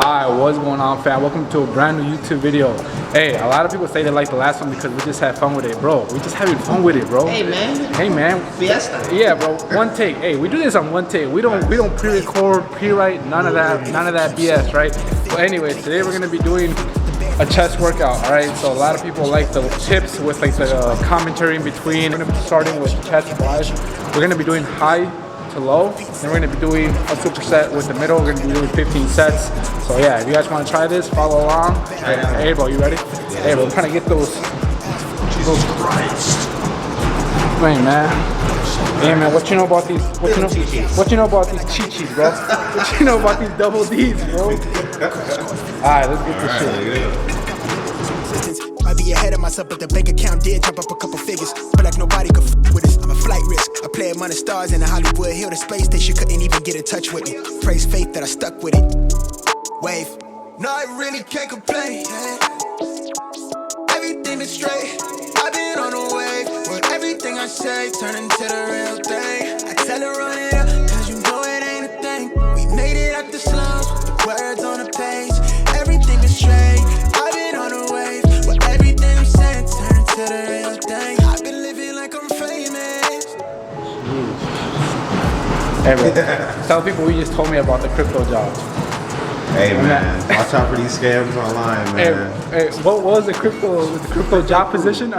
Alright, what's going on, fam? Welcome to a brand new YouTube video. Hey, a lot of people say they like the last one because we just had fun with it, bro. We just having fun with it, bro. Hey, man. Hey, man. Fiesta. Yeah, bro. One take. Hey, we do this on one take. We don't pre-record, pre-write, none of that BS, right? But anyway, today we're gonna be doing a chest workout. All right. So a lot of people like the tips with like the commentary in between. We're gonna be starting with chest flies. We're gonna be doing high to low, and we're gonna be doing a superset with the middle. We're gonna be doing 15 sets. So yeah, if you guys want to try this, follow along. Hey, bro, you ready? Hey, bro, we're trying to get those. Jesus Christ. Wait, man. Hey, man, what you know about these? What you know about these chi-chis, bro? What you know about these double D's, bro? All right, let's get this shit. Might be ahead of myself, but the bank account did jump up a couple figures. But like nobody could with us. I'm a flight risk. I play among the stars in the Hollywood Hill. The space station couldn't even get in touch with me. Praise faith that I stuck with it. Wave. No, I really can't complain. Everything is straight. I've been on the wave. With everything I say, turn into the real thing. I tell her run it up, cause you know it ain't a thing. We made it out the slums, with the words on the page. Everything is straight. I've been on the wave. With everything I'm saying, turn into the real thing. I've been living like I'm famous. Hey, bro. Tell people what you just told me about the crypto jobs. Hey, man, watch out for these scams online, man. Hey, what was the crypto job position?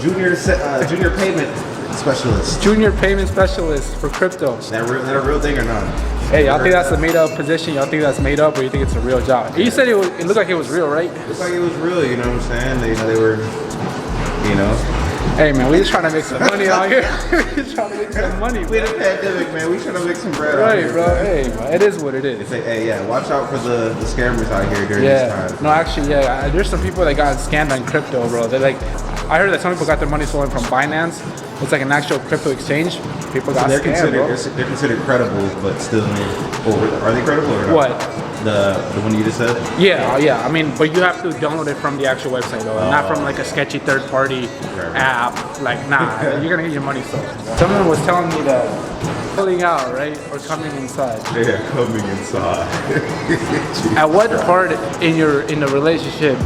Junior payment specialist. Junior payment specialist for crypto. That a real thing or not? Hey, y'all think that's a made up position? Y'all think that's made up, or you think it's a real job? You said it looked like it was real, right? It looked like it was real, you know what I'm saying? They were, you know. Hey, man, we just trying to make some money out here. We just trying to make some money. We in a pandemic, man. We trying to make some bread right, out here, bro. Man. Hey, bro, it is what it is. Hey, yeah, watch out for the scammers out here during this time. No, actually, yeah, there's some people that got scammed on crypto, bro. They're like, I heard that some people got their money stolen from Binance. It's like an actual crypto exchange. People got scammed, bro. They're considered credible, but still, are they credible or not? What? The one you just said? Yeah. I mean, but you have to download it from the actual website, though, not from like a sketchy third-party app. Like, nah, you're gonna get your money stolen. Someone was telling me that pulling out, right, or coming inside. Yeah, coming inside. At what part in the relationship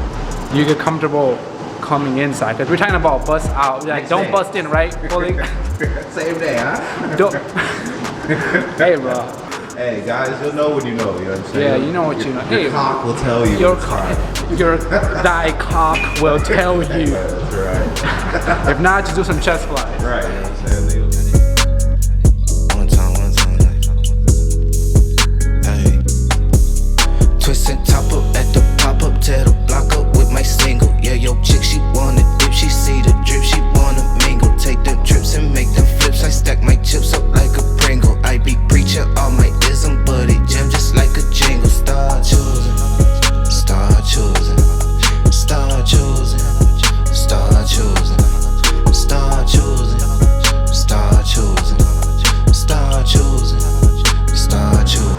you get comfortable coming inside? Because we're talking about bust out. Like, don't bust in, right? Pulling. Same day, huh? Don't. Hey, bro. Hey guys, you'll know when you know. You know what I'm saying? Yeah, you know what you know. Your cock will tell you. Your thy cock will tell you. That's right. If not, just do some chest flies. Right. You know what I'm saying? One time. Hey. Twist and top up at the pop up, tear the block up with my single. Yeah, yo, chick, she wanna dip, she see the drip, she wanna mingle. Take them trips and make them flips. I stack my chips up like a Pringle. I be preaching all my ism, but it jam just like a jingle. Start choosing, start choosing, start choosing, start choosing, start choosing, start choosing, start choosing, start choosing.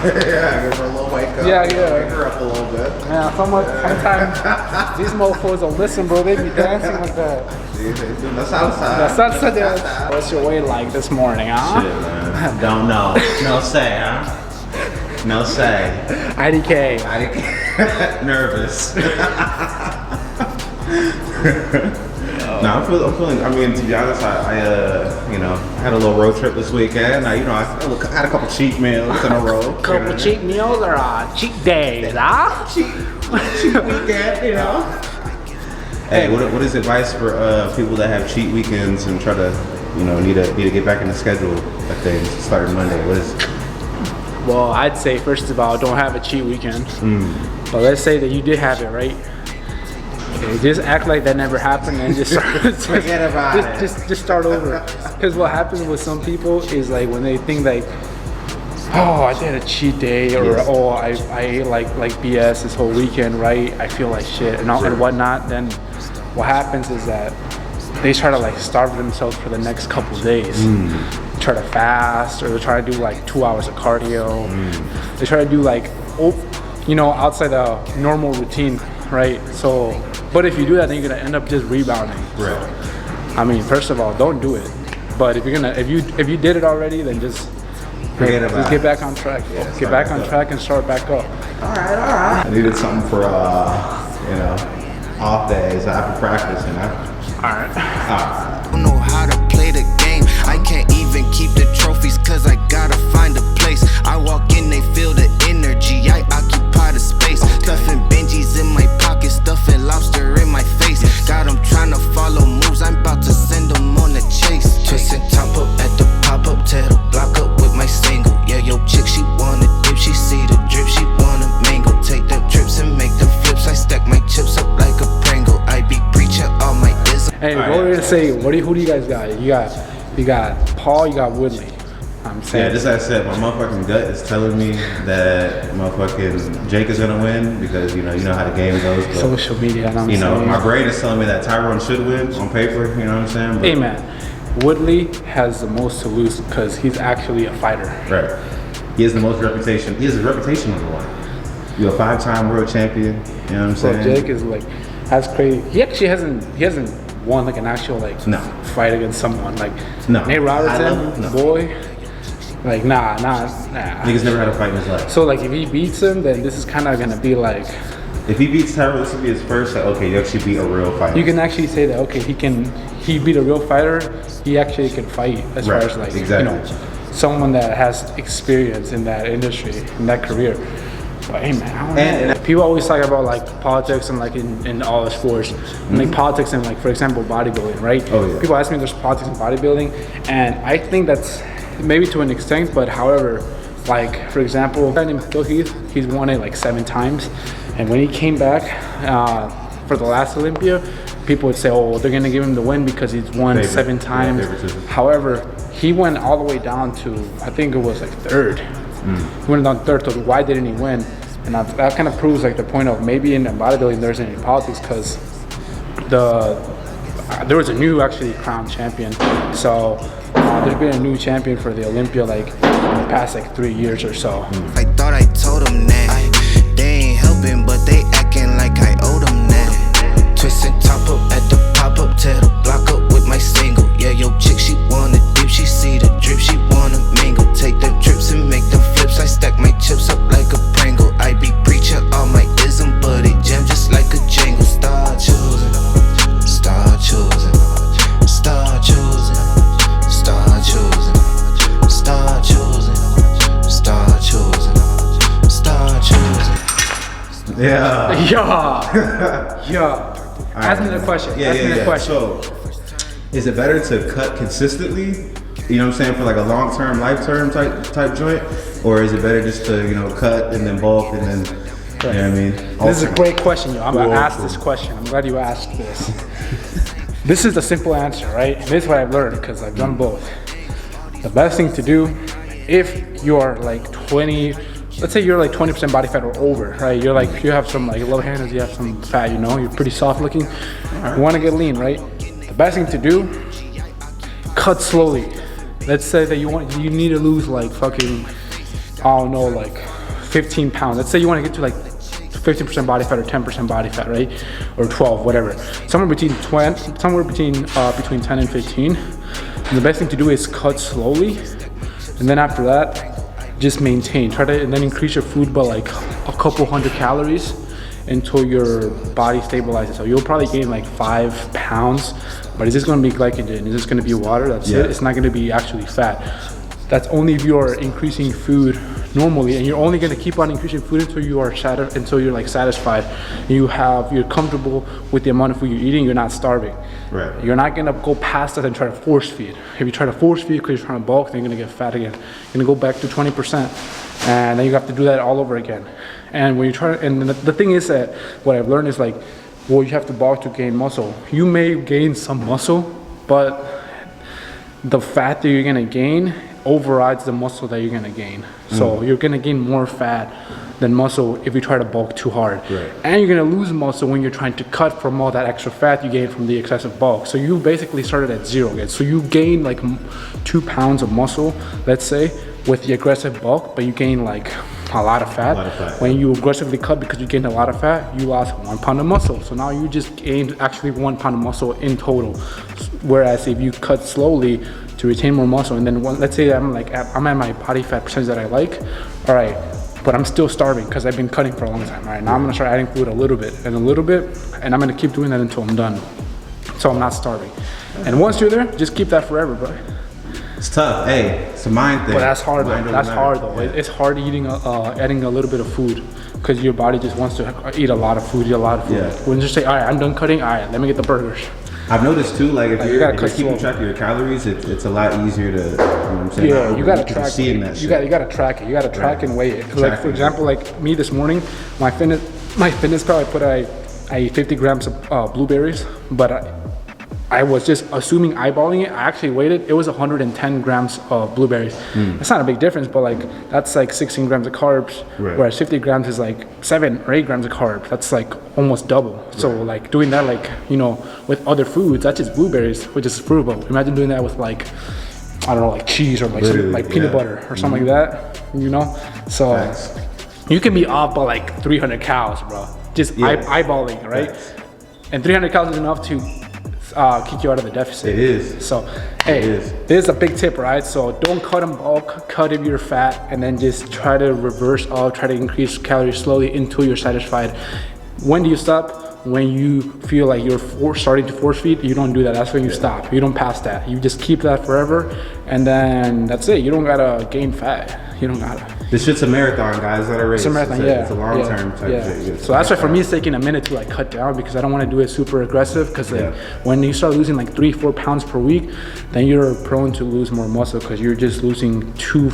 Yeah, give her a little wake up. Yeah. Wake her up a little bit. Man, sometimes these mofos don't listen, bro. They be dancing like that. The salsa. The salsa dance. What's your weight like this morning, huh? Shit, man. Don't know. No say, huh? No say. IDK. Nervous. No, I'm feeling. I mean, to be honest, I had a little road trip this weekend. I had a couple cheat meals in a row. Couple cheat meals or cheat days, huh? Cheat weekend, you know. Hey, what is advice for people that have cheat weekends and try to, need to get back in the schedule of things starting Monday? What is? Well, I'd say first of all, don't have a cheat weekend. But let's say that you did have it, right? Okay, just act like that never happened and just start. Forget about it. Just start over. Because what happens with some people is like when they think like, oh, I did a cheat day, or yes. Oh, I ate like BS this whole weekend, right? I feel like shit and whatnot. Then what happens is that they try to like starve themselves for the next couple of days. Try to fast, or they try to do like 2 hours of cardio. They try to do like, outside the normal routine, right? So, but if you do that, then you're gonna end up just rebounding. Right. So, I mean, first of all, don't do it. But if you did it already, then just Forget about Just it. get back on track. Yeah, get back on track and start back up. All right. I needed something for, off days after practice, All right. Don't know how to play the game. I can't even keep the trophies cause I gotta find a place. I walk in, they feel the energy. I occupy the space. Stuffing Benjis in my pocket, stuffing lobster in my face. Got them trying to follow moves. I'm about to send them on the chase. Twisting top up at the pop up, tear the block up with my single. Yeah, yo, chick, she wanna dip. She see the drip, she wanna mingle. Take them trips and make them flips. I stack my chips up like a Pringle. I be preaching all my ism. Hey, go ahead and say, who do you guys got? You got Paul, you got Woodley. I'm saying. Yeah, just like I said, my motherfucking gut is telling me that motherfucking Jake is gonna win because you know how the game goes. But, social media, and I'm you know, saying. my brain is telling me that Tyrone should win on paper. You know what I'm saying? But, Hey man, Woodley has the most to lose because he's actually a fighter. right. He has the most reputation. He has a reputation on the line. You're a 5-time world champion. You know what I'm So saying? Jake is like, that's crazy. He actually hasn't won like an actual like No. fight against someone like No. Nate High level? Robertson, No. boy. Like nah. Niggas never had a fight in his life. So like if he beats him, then this is kind of gonna be like, If he beats Tyrone, this will be his first. Like, okay, you actually beat a real fighter. you can actually say that okay, he beat a real fighter. He actually can fight as Right, far as like exactly. you know, someone that has experience in that industry, in that career. But hey man, I don't know. And- People always talk about like politics and like in all the sports, and, like politics and like for example bodybuilding, right? Mm-hmm. Oh, yeah. People ask me if there's politics in bodybuilding, and I think that's maybe to an extent, but however, like for example, a guy named Phil Heath, he's won it like 7 times, and when he came back for the last Olympia, people would say, oh, they're gonna give him the win because he's won Favorite. 7 Yeah, times. favoritism. However, he went all the way down to I think it was like 3rd. He went down 3rd, so why didn't he win? And that kind of proves like the point of maybe in bodybuilding there isn't any politics because there was a new actually crowned champion. So there's been a new champion for the Olympia like in the past like 3 years or so. I thought I told them that they ain't helping, but they acting like I owe them that. Twisting top up at the pop up, tear the block up with my single. Yeah, yo, chick, she wanna dip, she see the drip, she wanna mingle. Take them trips and make them flips. I stack my chips up like a Pringle. I be preaching all my ism, but it jam just like a jingle. Start choosing, start choosing, start choosing, start choosing, start choosing, start choosing, start choosing. Yeah. Yeah. Ask me the question. Ask me the question. So, is it better to cut consistently? You know what I'm saying, for like a long-term, life-term type joint, or is it better just to cut and then bulk and then, you know what I mean? This is a great question, yo. I'm gonna ask this question. I'm glad you asked this. This is the simple answer, right? And this is what I've learned because I've done both. The best thing to do, if you are like 20, let's say you're like 20% body fat or over, right? You're like, you have some like low handles, you have some fat, you know, you're pretty soft looking. You wanna get lean, right? The best thing to do, cut slowly. Let's say that you need to lose like fucking, I don't know, like 15 pounds. Let's say you want to get to like 15% body fat or 10% body fat, right? Or 12, whatever. Somewhere between 10 and 15. And the best thing to do is cut slowly, and then after that, just maintain. Try to and then increase your food by like a couple hundred calories until your body stabilizes. So you'll probably gain like 5 pounds, but it's just gonna be glycogen. It's just gonna be water, that's it. It's not gonna be actually fat. That's only if you are increasing food normally, and you're only gonna keep on increasing food until you are until you're like satisfied. You're comfortable with the amount of food you're eating, you're not starving. Right. You're not gonna go past that and try to force feed. If you try to force feed because you're trying to bulk, then you're gonna get fat again. You're gonna go back to 20%, and then you have to do that all over again. And when you try, and the thing is that what I've learned is like, well, you have to bulk to gain muscle. You may gain some muscle, but the fat that you're gonna gain overrides the muscle that you're gonna gain. So you're gonna gain more fat than muscle if you try to bulk too hard. Right. And you're gonna lose muscle when you're trying to cut from all that extra fat you gained from the excessive bulk. So you basically started at 0 again. So you gain like 2 pounds of muscle, let's say, with the aggressive bulk, but you gain like a lot of fat. A lot of fat. When you aggressively cut because you gained a lot of fat, you lost 1 pound of muscle. So now you just gained actually 1 pound of muscle in total. Whereas if you cut slowly to retain more muscle, and then let's say I'm at my body fat percentage that I like, all right, but I'm still starving because I've been cutting for a long time. All right, now I'm gonna start adding food a little bit, and I'm gonna keep doing that until I'm done. So I'm not starving. And once you're there, just keep that forever, bro. It's tough. Hey, it's a mind thing. But that's hard though. That's hard though. Yeah. It's hard eating, adding a little bit of food because your body just wants to eat a lot of food, Yeah. When you just say, all right, I'm done cutting, all right, let me get the burgers. I've noticed too, like if you you're gotta keeping cut track of your calories, it's a lot easier to, you know what I'm saying? Yeah, you gotta Because track seeing it. that You shit. gotta track it. You gotta track and weigh it. Like for it. example, like me this morning, my fitness pal, I ate 50 grams of blueberries, but I was just assuming eyeballing it. I actually weighed it. It was 110 grams of blueberries. It's not a big difference, but like that's like 16 grams of carbs, Right. whereas 50 grams is like 7 or 8 grams of carbs. That's like almost double. So like doing that, like, you know, with other foods, that's just blueberries, which is fruitable. Imagine doing that with like, I don't know, like cheese or like some, like peanut butter or something like that, you know? So Facts. you can be off by like 300 calories, bro. Just eyeballing, right? Facts. And 300 calories is enough to kick you out of the deficit. It is. So, hey, It is. this is a big tip, right? So don't cut in bulk, cut if you're fat, and then just try to reverse all, try to increase calories slowly until you're satisfied. When do you stop? When you feel like you're starting to force feed, you don't do that. That's when you stop. You don't pass that. You just keep that forever, and then that's it. You don't gotta gain fat. You don't gotta. This shit's a marathon, guys, not a race. It's a marathon, It's a long-term type shit. So that's why for me it's taking a minute to like cut down because I don't want to do it super aggressive because like, when you start losing like 3-4 pounds per week, then you're prone to lose more muscle because you're just losing too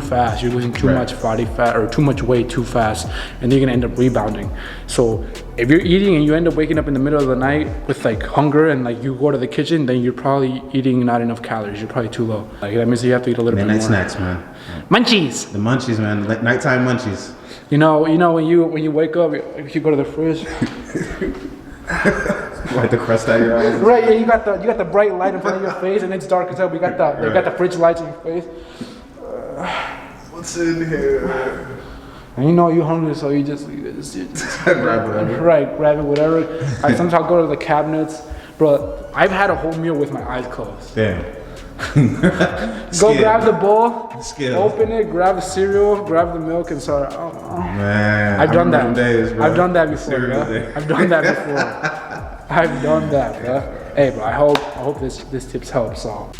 fast. You're losing too much body fat or too much weight too fast, and you're gonna end up rebounding. So if you're eating and you end up waking up in the middle of the night with like hunger and like you go to the kitchen, then you're probably eating not enough calories. You're probably too low. Like that means you have to eat a little bit more. Midnight snacks, man. Munchies. The munchies, man. Nighttime munchies. You know when you wake up, if you go to the fridge, Like the crust out of your eyes. right? Yeah, you got the bright light in front of your face, and it's dark as hell. But you got the fridge lights in your face, What's in here? and you know you're hungry, so you just Grab whatever. right, grab it, whatever. I sometimes go to the cabinets, bro. I've had a whole meal with my eyes closed. Damn. Go grab the bowl, Skill. open it, grab the cereal, grab the milk, and start. Oh. Man, I've done that. I remember them days, bro. I've done that before, Cereal bro. day. I've done that before. I've done that, bro. Hey, bro. I hope this tips help. So.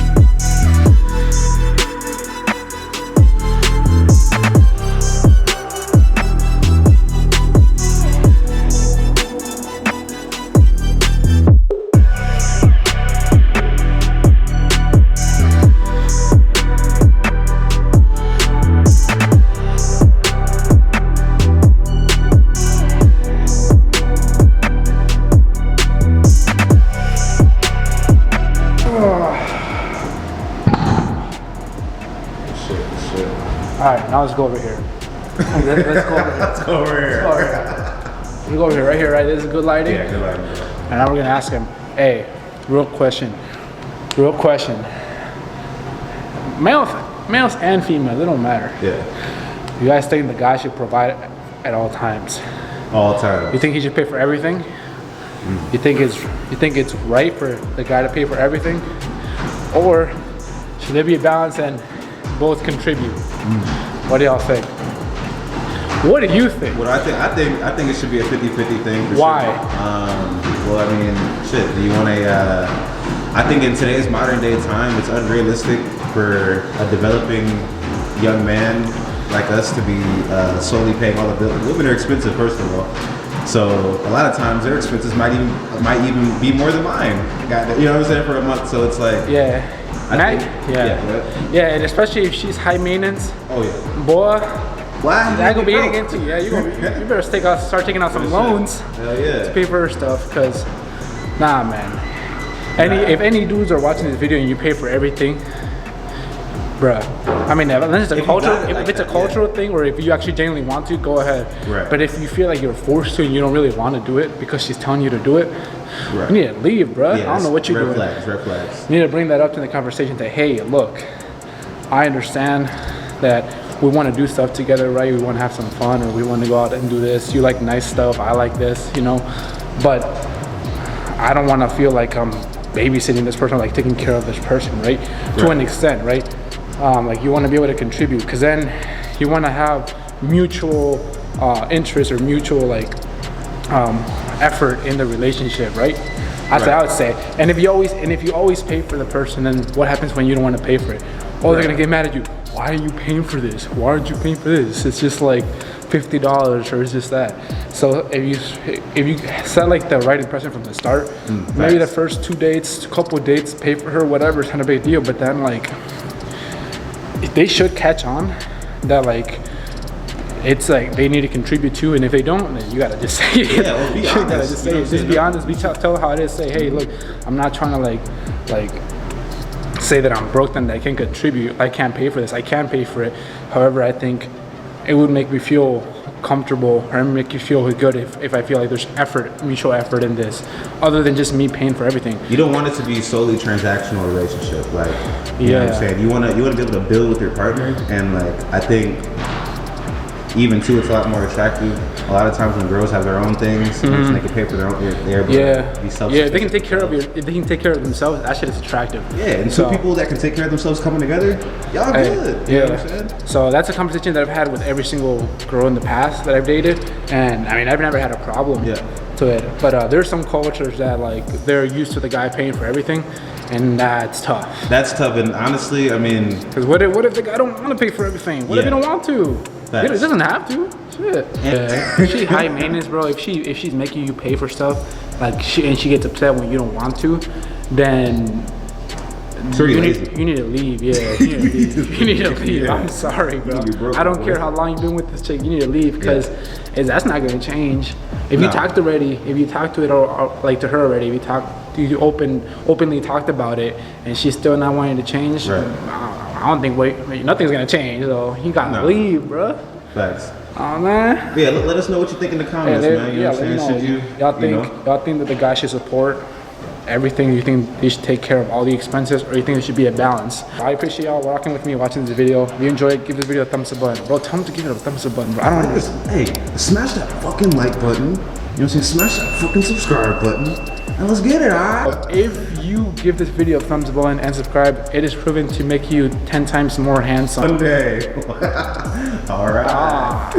All right, now let's go over here. Let's go over here. Let's go over here. Let's go over here, right here, right? This is good lighting. Yeah, good lighting, bro. And now we're gonna ask him, hey, real question. Males and females, it don't matter. Yeah. You guys think the guy should provide at all times? All time. You think he should pay for everything? You think it's right for the guy to pay for everything, or should there be a balance and both contribute? What do y'all think? What do you think? What I think it should be a 50-50 thing. For Why? Sure. Well, I mean, shit. Do you want I think in today's modern day time, it's unrealistic for a developing young man like us to be solely paying all the bills. Women are expensive, first of all. So a lot of times their expenses might even be more than mine. You know what I'm saying, for a month. So it's like, Yeah. Yeah, and especially if she's high maintenance, oh yeah, boy, why? that gonna be eating into you. Yeah, you better start taking out some loans Hell yeah. to pay for her stuff, cause nah, man. If any dudes are watching this video and you pay for everything, bruh. I mean, unless it's a cultural, if it's a cultural thing, or if you actually genuinely want to, go ahead. Right. But if you feel like you're forced to and you don't really want to do it because she's telling you to do it, Right. you need to leave, bruh. I don't know what you're doing. Red flags. You need to bring that up to the conversation. Say, hey, look, I understand that we want to do stuff together, right? We want to have some fun, or we want to go out and do this. You like nice stuff, I like this, you know. But I don't want to feel like I'm babysitting this person, like taking care of this person, right? To an extent, right? Like you want to be able to contribute, because then you want to have mutual interest or mutual like effort in the relationship, right? That's what I would say. And if you always pay for the person, then what happens when you don't want to pay for it? Oh, they're gonna get mad at you. Why are you paying for this? Why aren't you paying for this? It's just like $50 or it's just that. So if you set like the right impression from the start, maybe the first 2 dates, couple of dates, pay for her, whatever, it's not a big deal. But then like they should catch on that like it's like they need to contribute too, and if they don't, then you gotta just say it. Yeah, well, be honest. Gotta just say it. Just be honest. Tell how it is. Say, hey, look, I'm not trying to like say that I'm broke and that I can't contribute. I can't pay for this. I can't pay for it. However, I think it would make me feel comfortable or make you feel good if I feel like there's mutual effort in this, other than just me paying for everything. You don't want it to be solely transactional relationship, like you know what I'm saying. You want to be able to build with your partner, and like I think even too, it's a lot more attractive. A lot of times when girls have their own things, they can pay for their own. They're able to be self-sufficient. Yeah, if they can take care of if they can take care of themselves, that shit is attractive. Yeah, and two people that can take care of themselves coming together, y'all good. You know what I'm saying? So that's a conversation that I've had with every single girl in the past that I've dated, and I mean I've never had a problem to it. But there's some cultures that like they're used to the guy paying for everything, and that's tough. That's tough, and honestly, I mean, because what if the guy don't want to pay for everything? What if he don't want to? It doesn't have to. Shit. Yeah. She high maintenance, bro. If she's making you pay for stuff, like she gets upset when you don't want to, then you need to leave. Yeah, you need to leave. I'm sorry, bro. I don't care how long you've been with this chick. You need to leave, because that's not gonna change. If you talked already, if you talked to it or like to her already, if you openly talked about it, and she's still not wanting to change, I don't think nothing's gonna change. So you gotta leave, bro. Facts. Oh man. Yeah, let us know what you think in the comments, man. You know what I'm saying? Y'all think that the guy should support everything? You think they should take care of all the expenses, or you think there should be a balance? I appreciate y'all rocking with me, watching this video. If you enjoyed it, give this video a thumbs up button. Bro, tell them to give it a thumbs up button, bro. I don't know. Hey, smash that fucking like button. You know what I'm saying? Smash that fucking subscribe button. And let's get it, alright? If you give this video a thumbs up button and subscribe, it is proven to make you 10 times more handsome. One day. Alright.